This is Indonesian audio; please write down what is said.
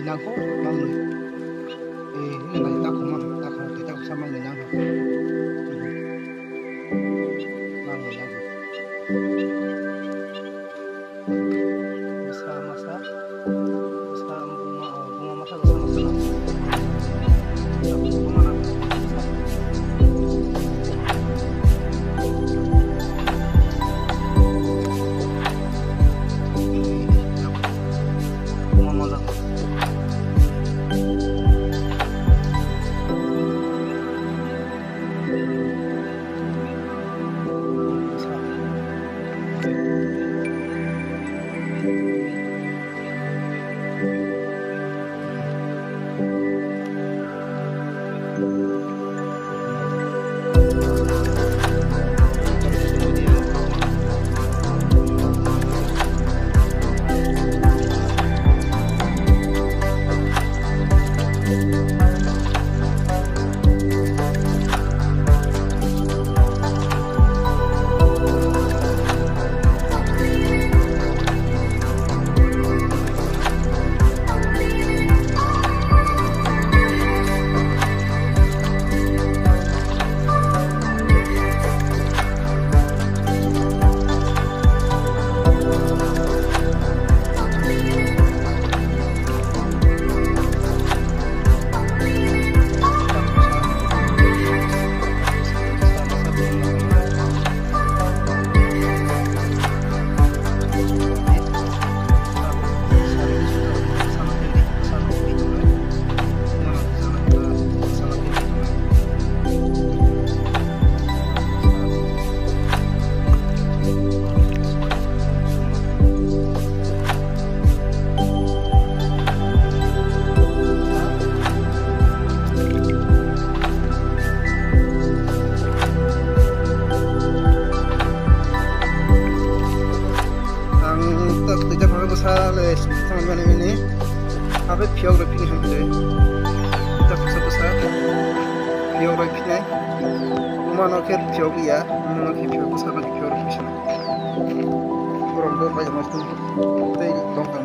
nangko mang ini nggak tak mah tak mau tidak sama nang mang nang masa bunga masa les teman-teman ini apa geografi nih hamil kita besar geografi nih mana ke geografi ya mana ke geografi besar mana geografi sana orang banyak macam itu dongkang